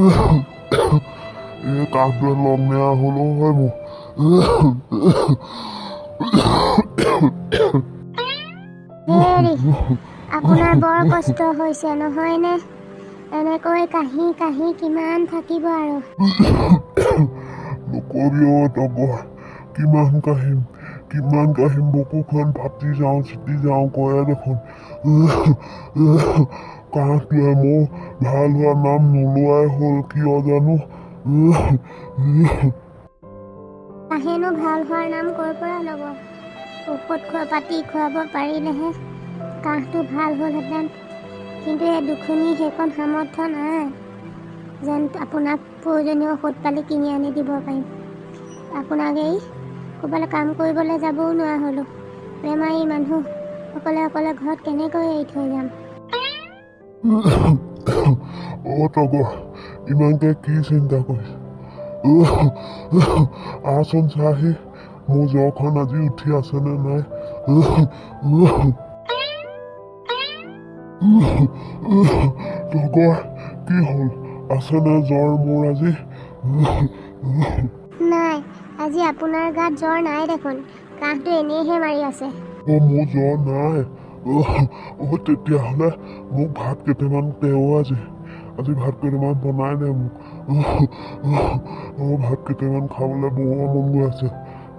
এই কাহটোৱে লগ নেৰা হ'লেও হয় মোৰ আপোনাৰ বৰ কষ্ট হৈছে নহয় নে এনেকৈ কাহি কাহি কিমান থাকিব আৰু নকবি তগৰ কিমান কাহিম বুকুখন ফাটি যাওঁ চিটি যাওঁ কৰে দেখোন কাহটোৱে মোৰ ভাল হোৱা নাম নোলোৱাই হ'ল কিয় জানো কাহেনো ভাল হোৱাৰ নাম ক'ৰ পৰা ল'ব ঔষধ পাতি খুৱাব পাৰিলেহে কাহটো ভাল হ'লহেঁতেন কিন্তু এই দুখনি সেইকণ সামৰ্থ্য নাই যেন আপোনাক প্ৰয়োজনীয় ঔষধ পালি কিনি আনি দিব পাৰিম আপোনাক এই ক'ৰবালৈ কাম কৰিবলৈ যাবও নোৱাৰা হ'লোঁ বেমাৰী মানুহ অকলে ঘৰত কেনেকৈ এৰি থৈ যাম তগৰ ইমানকে কি চিন্তা কৰিছ আচোন চাহি মোৰ জ্বৰখন আজি উঠি আছেনে নাই তগৰ কি হ'ল আছেনে জ্বৰ মোৰ আজি নাই আজি আপোনাৰ গাত জ্বৰ নাই দেখোন কাহটো এনেইহে মাৰি আছে মোৰ জ্বৰ নাই তেতিয়াহ'লে মোক ভাত কেইটামান তেও আজি ভাত কেইটামান বনাই দে মোক ভাত কেইটামান খাবলৈ বৰ মন গৈ আছে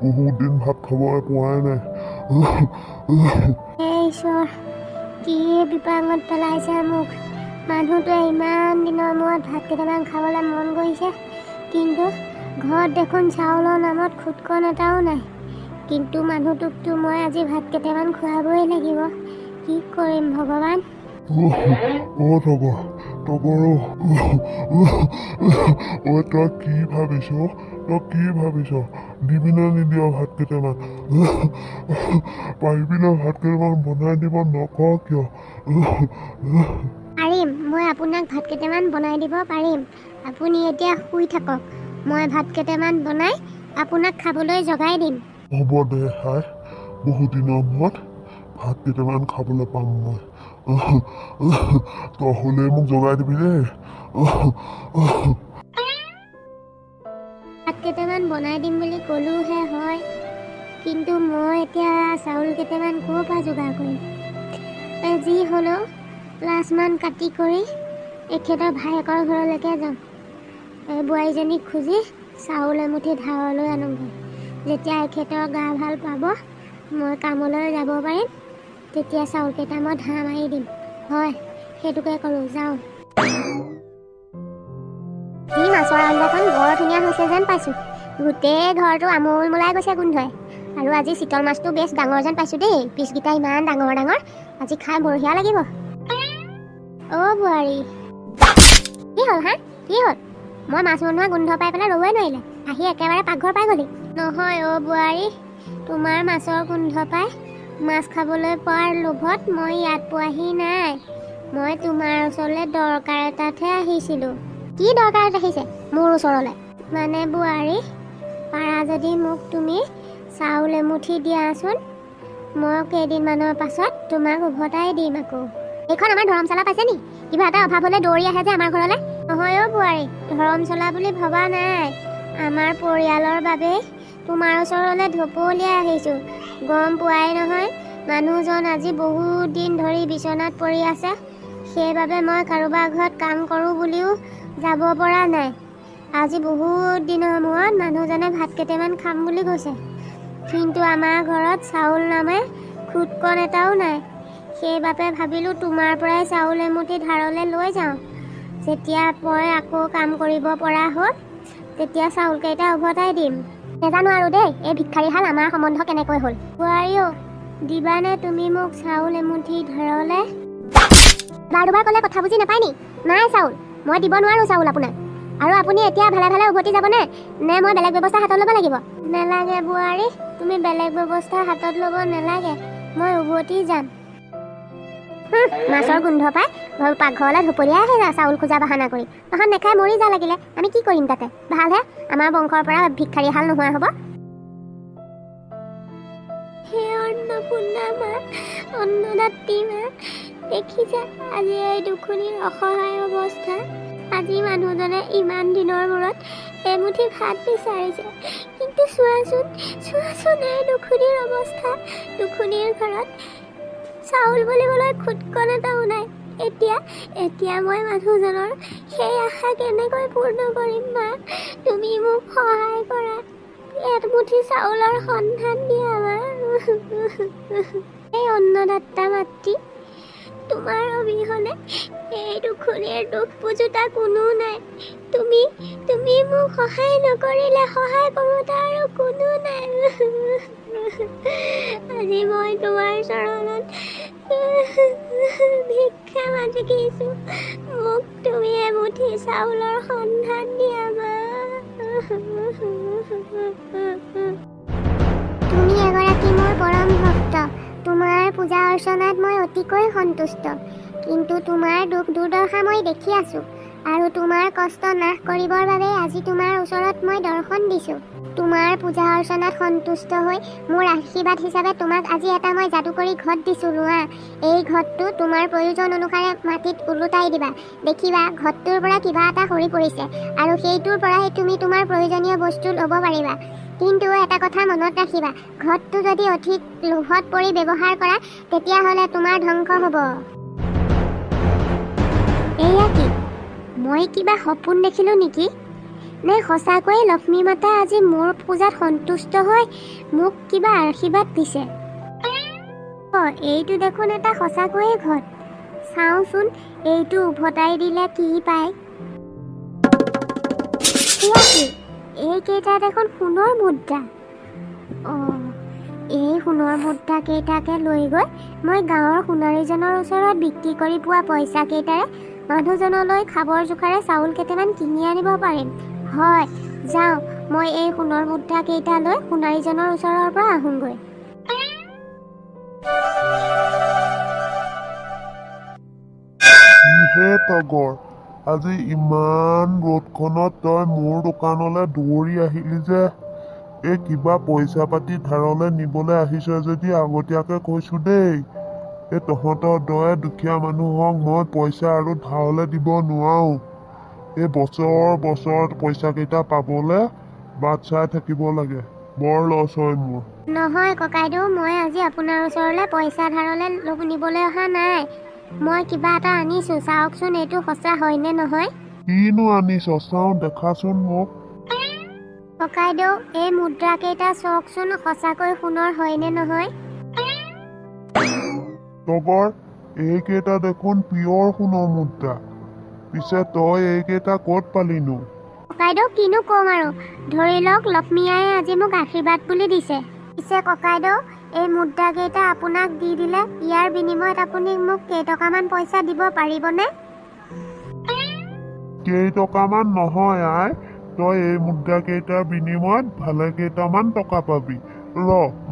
বহুত দিন ভাত খাবলৈ পোৱাই নাই ঈশ্বৰ কি বিপাঙত পেলাইছে মোক মানুহটোৱে ইমান দিনৰ মূৰত ভাত কেইটামান খাবলৈ মন গৈছে কিন্তু ঘৰত দেখোন চাউলৰ নামত খুটকণ এটাও নাই কিন্তু মানুহটোকতো মই আজি ভাত কেইটামান খুৱাবই লাগিব কি কৰিম ভগৱান তগৰ তই কি ভাবিছ দিবি নে নিদিয় ভাত কেইটামান পাৰিবি নে ভাত কেইটামান বনাই দিব নকওঁ কিয় পাৰিম মই আপোনাক ভাত কেইটামান বনাই দিব পাৰিম আপুনি এতিয়া শুই থাকক মই ভাত কেইটামান বনাই আপোনাক খাবলৈ জগাই দিম হ'ব দে হাই বহুত দিনৰ মূৰত ভাত কেইটামান খাবলৈ পাম মই তই হ'লে মোক জগাই দিবি দেই ভাত কেইটামান বনাই দিম বুলি ক'লোহে হয় কিন্তু মই এতিয়া চাউল কেইটামান ক'ৰ পৰা যোগাৰ কৰিম যি হ'লেও লাজমান কাটি কৰি এখেতৰ ভায়েকৰ ঘৰলৈকে যাম বোৱাৰীজনীক খুজি চাউল এমুঠি ধাৰলৈ আনোগৈ যেতিয়া এখেতৰ গা ভাল পাব মই কামলৈ যাব পাৰিম তেতিয়া চাউল কেইটা মই ধাৰ মাৰি দিম হয় সেইটোকে কৰোঁ যাওঁ এই মাছৰ আঞ্জাখন বৰ ধুনীয়া হৈছে যেন পাইছোঁ গোটেই ঘৰটো আমোল মোলাই গৈছে গোন্ধই আৰু আজি চিতল মাছটো বেছ ডাঙৰ যেন পাইছোঁ দেই পিচকেইটা ইমান ডাঙৰ আজি খাই বঢ়িয়া লাগিব বোৱাৰী কি হ'ল হা কি হ'ল মই মাছ বনোৱা গোন্ধ পাই পেলাই ৰ'বই নোৱাৰিলে আহি একেবাৰে পাকঘৰ পাই গ'লি নহয় বোৱাৰী তোমাৰ মাছৰ গোন্ধ পাই মাছ খাবলৈ পোৱাৰ লোভত মই ইয়াত পোৱাহি নাই মই তোমাৰ ওচৰলৈ দৰকাৰ এটাতহে আহিছিলোঁ কি দৰকাৰত আহিছে মোৰ ওচৰলৈ মানে বোৱাৰী পাৰা যদি মোক তুমি চাউল এমুঠি দিয়াচোন মই কেইদিনমানৰ পাছত তোমাক উভতাই দিম আকৌ এইখন আমাৰ ধৰমশালা পাইছে নি কিবা এটা অভাৱ হ'লে দৌৰি আহে যে আমাৰ ঘৰলৈ নহয় বোৱাৰী ধৰমশালা বুলি ভবা নাই আমাৰ পৰিয়ালৰ বাবে তোমাৰ ওচৰলৈ ঢপলিয়াই আহিছোঁ গম পোৱাই নহয় মানুহজন আজি বহুত দিন ধৰি বিচনাত পৰি আছে সেইবাবে মই কাৰোবাৰ ঘৰত কাম কৰোঁ বুলিও যাব পৰা নাই আজি বহুত দিনৰ মূৰত মানুহজনে ভাত কেইটামান খাম বুলি কৈছে কিন্তু আমাৰ ঘৰত চাউল নামে খুটকণ এটাও নাই সেইবাবে ভাবিলোঁ তোমাৰ পৰাই চাউল এমুঠি ধাৰলৈ লৈ যাওঁ যেতিয়া মই আকৌ কাম কৰিব পৰা হ'ল তেতিয়া চাউলকেইটা উভতাই দিম নেজানো আৰু দেই এই ভিক্ষাৰীহাল আমাৰ সম্বন্ধ কেনেকৈ হ'ল বোৱাৰীও দিবানে তুমি মোক চাউল এমুঠি ধাৰলৈ বাৰ দুবাৰ ক'লে কথা বুজি নাপায় নি নাই চাউল মই দিব নোৱাৰোঁ চাউল আপোনাক আৰু আপুনি এতিয়া ভালে উভতি যাবনে নে মই বেলেগ ব্যৱস্থা হাতত ল'ব লাগিব নেলাগে বোৱাৰী তুমি বেলেগ ব্যৱস্থা হাতত ল'ব নেলাগে মই উভতি যাম মাছৰ গোন্ধ পাই পাকঘৰলৈ ঢপলিয়াই আহে চাউল খোজা বাহানা কৰি তহঁত নেখাই মৰি যা লাগিলে আমি কি কৰিম তাতে ভালহে আমাৰ বংশৰ পৰা ভিক্ষাৰী হাল নোহোৱা হ'ব হে অন্নপূৰ্ণা মা অন্নদাত্ৰী মা দেখিছা আজি এই দুখনিৰ অসহায় অৱস্থা আজি মানুহজনে ইমান দিনৰ মূৰত এমুঠি ভাত বিচাৰিছে, কিন্তু চোৱাচোন এই দুখুনীৰ অৱস্থা। দুখুনীৰ ঘৰত চাউল বুলিবলৈ খুটকণ এটাও নাই। এতিয়া মই মানুহজনৰ সেই আশা কেনেকৈ পূৰ্ণ কৰিম? মা, তুমি মোক সহায় কৰা, এমুঠি চাউলৰ সন্ধান দিয়া মা। এই অন্নদাতা মাতৃ, তোমাৰ অবিহনে এই দুখুনীৰ দুখ বুজোতা কোনো নাই। তুমি মোক সহায় নকৰিলে সহায় কৰোতা আৰু কোনো নাই। আজি মই তোমাৰ চৰণত ভিক্ষা মাগিছো, মোক তুমি এমুঠি চাউলৰ সন্ধান দিয়া মা। তুমি এগৰাকী মোৰ পৰম ভক্ত। তোমাৰ পূজা অৰ্চনাত মই অতিকৈ সন্তুষ্ট, কিন্তু তোমাৰ দুখ দুৰ্দশা মই দেখি আছো, আৰু তোমাৰ কষ্ট নাশ কৰিবৰ বাবে আজি তোমাৰ ওচৰত মই দৰ্শন দিছো। তোমাৰ পূজা অৰ্চনাত সন্তুষ্ট হৈ মোৰ আশীৰ্বাদ হিচাপে তোমাক আজি এটা মই যাদুকৰী ঘট দিছো লোৱা। এই ঘটটো তোমাৰ প্ৰয়োজন অনুসাৰে মাটিত ওলোটাই দিবা। দেখিবা ঘটটোৰ পৰা কিবা এটা সৰি পৰিছে, আৰু সেইটোৰ পৰাই তুমি তোমাৰ প্ৰয়োজনীয় বস্তু ল'ব পাৰিবা। কিন্তু এটা কথা মনত ৰাখিবা, ঘটটো যদি অধিক লোভত পৰি ব্যৱহাৰ কৰা, তেতিয়াহ'লে তোমাৰ ধ্বংস হ'ব। এয়া কি? মই কিবা সপোন দেখিলোঁ নেকি? নে সঁচাকৈয়ে লক্ষ্মী মাতা আজি মোৰ পূজাত সন্তুষ্ট হৈ মোক কিবা আশীৰ্বাদ দিছে? এইটো দেখোন এটা সঁচাকৈয়ে ঘট। চাওঁচোন এইটো উভতাই দিলে কি পায়। এয়া কি? এইকেইটা দেখোন সোণৰ মুদ্ৰা। এই সোণৰ মুদ্ৰা কেইটাকে লৈ গৈ মই গাঁৱৰ সোণাৰীজনৰ ওচৰত বিক্ৰী কৰি পোৱা পইচা কেইটাৰে মানুহজনলৈ খাবৰ জোখাৰে চাউল কেইটামান কিনি আনিব পাৰিম। হয়, যাওঁ, মই এই সোণৰ মুদ্ৰা কেইটা লৈ সোণাৰীজনৰ ওচৰৰ পৰা আহোঁগৈ। কিহে তগৰ, আজি ইমান ৰ'দখনত তই মোৰ দোকানলৈ দৌৰি আহিলি যে? এই কিবা পইচা পাতি ধাৰলৈ নিবলৈ আহিছ যদি আগতীয়াকৈ কৈছো দেই। এই তহঁতৰ দৰে দুখীয়া মানুহক মই পইচা আৰু ধাৰলৈ দিব নোৱাৰো। এই বছৰ পইচা কেইটা পাবলৈ বাট চাই থাকিব লাগে। বৰ লছ হয় মোৰ। নহয় ককাইদেউ, মই আজি আপোনাৰ ওচৰলৈ পইচা ধাৰলৈ নিবলৈ অহা নাই। মই কিবা এটা আনিছোঁ, চাওকচোন এইটো সঁচা হয়নে নহয়। কিনো আনিছ? চাওঁ, দেখাচোন মোক। ককাইদেউ, এই মুদ্ৰা কেইটা চাওকচোন, সঁচাকৈ সোণৰ হয়নে নহয়। তগৰ, এইকেইটা দেখোন পিয়ৰ সোণৰ মুদ্ৰা। পিছে তই এইকেইটা ক'ত পালিনো? ককাইদেউ কিনো ক'ম আৰু, ধৰি লওক লক্ষ্মী আয়ে আজি মোক আশীৰ্বাদ বুলি দিছে। পিছে ককাইদেউ, এই মুদ্ৰা কেইটা আপোনাক দি দিলে ইয়াৰ বিনিময়ত আপুনি মোক কেইটকামান পইচা দিব পাৰিবনে? কেইটকামান নহয় আই, তই এই মুদ্ৰা কেইটাৰ বিনিময়ত ভালে কেইটামান টকা পাবি।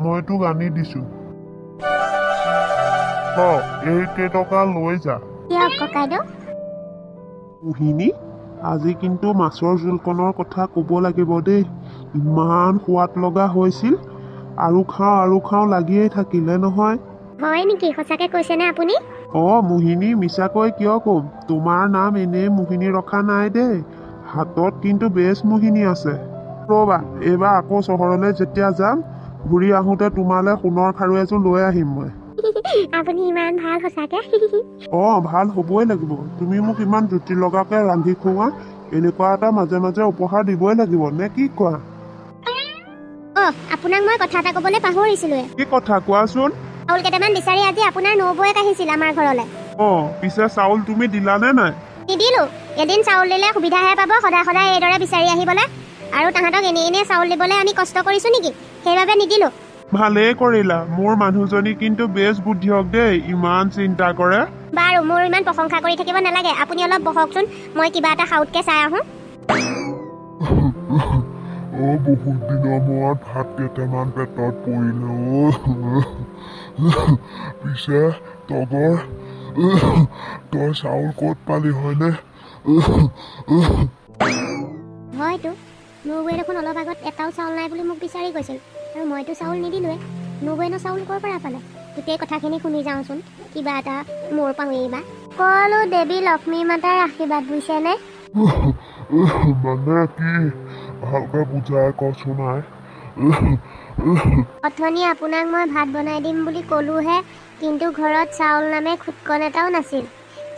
মই তোক আনি দিছো। এই কেইটকা লৈ যা। দিয়ক ককাইদেউ। মোহিনী, আজি কিন্তু মাছৰ জোলকণৰ কথা ক'ব লাগিব দেই। ইমান সোৱাদ লগা হৈছিল, আৰু খাওঁ লাগিয়েই থাকিলে নহয়। হয় নেকি? সঁচাকে কৈছেনে আপুনি? মোহিনী, মিছাকৈ কিয় ক'ম? তোমাৰ নাম এনেই মোহিনী ৰখা নাই দেই, হাতত কিন্তু বেষ্ট মোহিনী আছে। ৰ'বা, এইবাৰ আকৌ চহৰলৈ যেতিয়া যাম, ঘূৰি আহোঁতে তোমালৈ সোণৰ খাৰু এযোৰ লৈ আহিম মই। আপুনি ইমান ভাল সঁচাকে। ভাল হ'বই লাগিব। তুমি মোক ইমান জুতি লগাকে ৰান্ধি খুওৱা, এনেকুৱা এটা মাজে মাজে উপহাৰ দিবই লাগিব, নে কি কোৱা? আপোনাক মই কথা এটা ক'বলৈ পাহৰিছিলোৱে। কি কথা কোৱাচোন? চাউল কেইটামান বিচাৰি আজি আপোনাৰ নবৌৱেক আহিছিল আমাৰ ঘৰলৈ। পিছে চাউল তুমি দিলানে নাই? নিদিলো। এদিন চাউল দিলে সুবিধাহে পাব সদায় এইদৰে বিচাৰি আহিবলৈ। আৰু তাহাঁতক এনে চাউল দিবলৈ আমি কষ্ট কৰিছো নেকি? সেইবাবে নিদিলো। ভালেই কৰিলা। মোৰ মানুহজনী কিন্তু বেছ বুদ্ধিয়ক দেই, ইমান চিন্তা কৰে। বাৰু, মোৰ ইমান প্ৰশংসা কৰি থাকিব নালাগে, আপুনি অলপ বহকচোন, মই কিবা এটা খাউতকে চাই আহোঁ। বহুত দিনৰ মূৰত ভাত কেইটামান পেটত পৰিলে। পিছে তগৰ, তই চাউল ক'ত পালি হয়নে? হয়তো নবৌৱে দেখোন অলপ আগত এটাও চাউল নাই বুলি মোক বিচাৰি গৈছিল, আৰু মইতো চাউল নিদিলোৱে। নবৌৱেনো চাউল ক'ৰ পৰা পালে? গোটেই কথাখিনি শুনি যাওঁচোন, কিবা এটা মোৰ পাওঁৱেই বা। সকলো দেৱী লক্ষ্মী মাতাৰ আশীৰ্বাদ বুজিছেনে? মানে কি ভালকে বুজাই কচোন নাই। অথনি আপোনাক মই ভাত বনাই দিম বুলি ক'লোহে, কিন্তু ঘৰত চাউল নামে খুটকন এটাও নাছিল।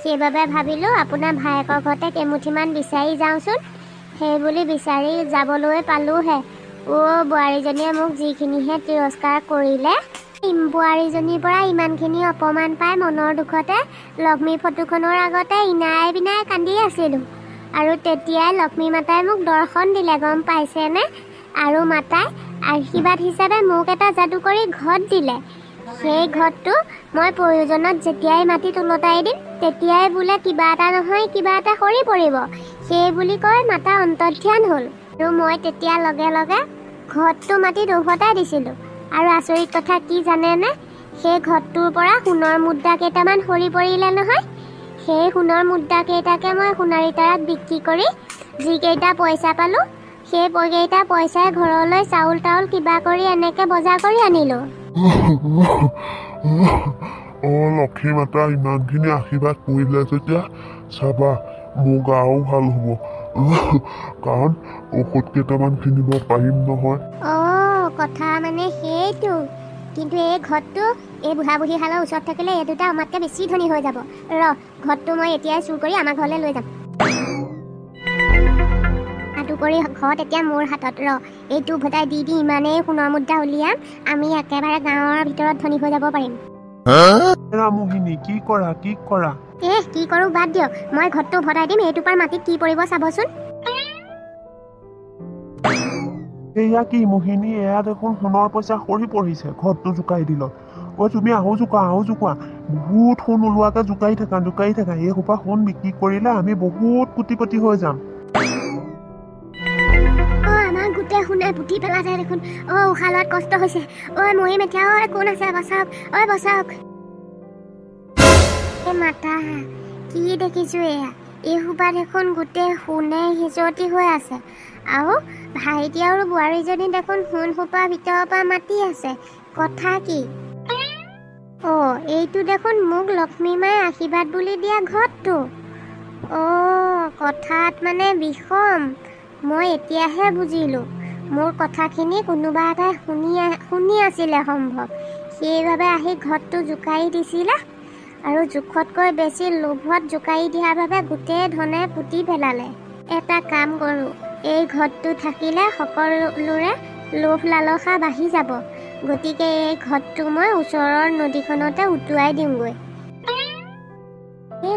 সেইবাবে ভাবিলোঁ আপোনাৰ ভায়েকৰ ঘৰতে কেইমুঠিমান বিচাৰি যাওঁচোন। সেই বুলি বিচাৰি যাবলৈ পালোঁহে। বোৱাৰীজনীয়ে মোক যিখিনিহে তিৰস্কাৰ কৰিলে। বোৱাৰীজনীৰ পৰা ইমানখিনি অপমান পাই মনৰ দুখতে লক্ষ্মী ফটোখনৰ আগতে ইনাই বিনাই কান্দি আছিলোঁ। আৰু তেতিয়াই লক্ষ্মী মাতাই মোক দৰ্শন দিলে, গম পাইছেনে? আৰু মাতাই আশীৰ্বাদ হিচাপে মোক এটা যাদু কৰি ঘট দিলে। সেই ঘটটো মই প্ৰয়োজনত যেতিয়াই মাটিত ওলটাই দিম তেতিয়াই বোলে কিবা এটা নহয় কিবা এটা সৰি পৰিব। সেই বুলি কৈ মাতা অন্তৰ্ধান হ'ল। আৰু মই তেতিয়া লগে লগে ঘটটো মাটিত উভতাই দিছিলোঁ। আৰু আচৰিত কথা কি জানেনে? সেই ঘটটোৰ পৰা সোণৰ মুদ্ৰা কেইটামান সৰি পৰিলে নহয়। সেই সোণৰ মুদ্ৰা কেইটাকে মই সোণাৰী তাৰাত বিক্ৰী কৰি যিকেইটা পইচা পালোঁ, সেই কেইটা পইচাই ঘৰলৈ চাউল তাউল কিবা কৰি এনেকে বজাৰ কৰি আনিলোঁ। লক্ষ্মী মাতা ইমানখিনি আশীৰ্বাদ কৰিলে যেতিয়া চাবা মোৰ গাও ভাল হ'ব। কাৰণ ঔষধ কেইটামান কিনিব পাৰিম নহয়। কথা মানে সেইটো। কিন্তু এই ঘৰটো এই বুঢ়া বুঢ়ীহালৰ ওচৰত থাকিলে এই দুটা আমাতকৈ বেছি ধনী হৈ যাব। ঘৰটো মই এতিয়াই চুৰ কৰি আমাৰ ঘৰলৈ লৈ যাম। কৰি ঘৰত এতিয়া মোৰ হাতত। এইটো উভতাই দি ইমানেই সোণৰ মুদ্ৰা উলিয়াম, আমি একেবাৰে গাঁৱৰ ভিতৰত ধনী হৈ যাব পাৰিম। মোহিনী কি কৰা কি কৰোঁ বাদ দিয়ক, মই ঘৰটো উভতাই দিম। এইটো পাৰ মাটিত কি পৰিব চাবচোন। এয়া কি মোহিনী, এয়া দেখোন সোণৰ পইচা সৰি পৰিছে ঘৰটো জোকাৰি দিল। তুমি আহো জোকোৱা বহুত সোণ ওলোৱাকে জোকাৰি থাকা। এই সোপা সোণ বিক্ৰী কৰিলে আমি বহুত কোটিপতি হৈ যাম। গোটেই সোণে পুতি পেলাইছে দেখোন। উশাহ লোৱাত কষ্ট হৈছে। মৰিম এতিয়া। কোন আছে? বচাওক, বচাওক। মাতা কি দেখিছো এয়া? এই সোপা দেখোন গোটেই সোণে সিঁচৰতি হৈ আছে। আৰু ভাইটি আৰু বোৱাৰীজনী দেখোন সোণ সোপা ভিতৰৰ পৰা মাতি আছে। কথা কি? এইটো দেখোন মোক লক্ষ্মী মায়ে আশীৰ্বাদ বুলি দিয়া ঘৰটো। কথাত মানে বিষম। মই এতিয়াহে বুজিলোঁ। মোৰ কথাখিনি কোনোবা এটাই শুনি আছিলে সম্ভৱ। সেইবাবে আহি ঘৰটো জোকাৰি দিছিলে। আৰু জোখতকৈ বেছি লোভত জোকাৰি দিয়াৰ বাবে গোটেই ধনে পুতি পেলালে। এটা কাম কৰোঁ, এই ঘৰটো থাকিলে সকলোৰে লোভ লালসা বাঢ়ি যাব। গতিকে এই ঘৰটো মই ওচৰৰ নদীখনতে উটুৱাই দিওঁগৈ।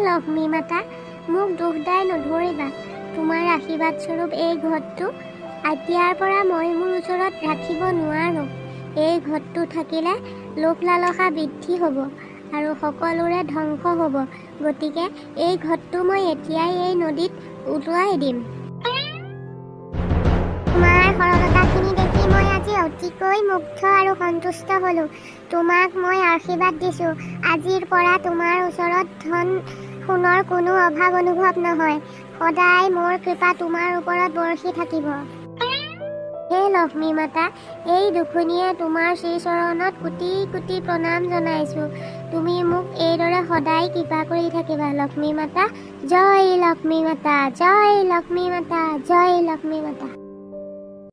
লক্ষ্মী মাতা, মোক দুখ দাই নধৰিবা। তোমাৰ আশীৰ্বাদ স্বৰূপ এই ঘৰটো এতিয়াৰ পৰা মই মোৰ ওচৰত ৰাখিব নোৱাৰোঁ। এই ঘৰটো থাকিলে লোভ লালসা বৃদ্ধি হ'ব আৰু সকলোৰে ধ্বংস হ'ব। গতিকে এই ঘৰটো মই এতিয়াই এই নদীত উটুৱাই দিম। তোমাৰ সৰলতাখিনি দেখি মই আজি অতিকৈ মুগ্ধ আৰু সন্তুষ্ট হ'লোঁ। তোমাক মই আশীৰ্বাদ দিছোঁ, আজিৰ পৰা তোমাৰ ওচৰত ধন সোণৰ কোনো অভাৱ অনুভৱ নহয়। সদায় মোৰ কৃপা তোমাৰ ওপৰত বৰষি থাকিব। হে লক্ষ্মী মাতা, এই দুখুনীয়ে তোমাৰ শ্ৰীচৰণত কোটি কোটি প্ৰণাম জনাইছোঁ। তুমি মোক এইদৰে সদায় কৃপা কৰি থাকিবা। লক্ষ্মী মাতা, জয় লক্ষ্মী মাতা, জয় লক্ষ্মী মাতা, জয় লক্ষ্মী মাতা।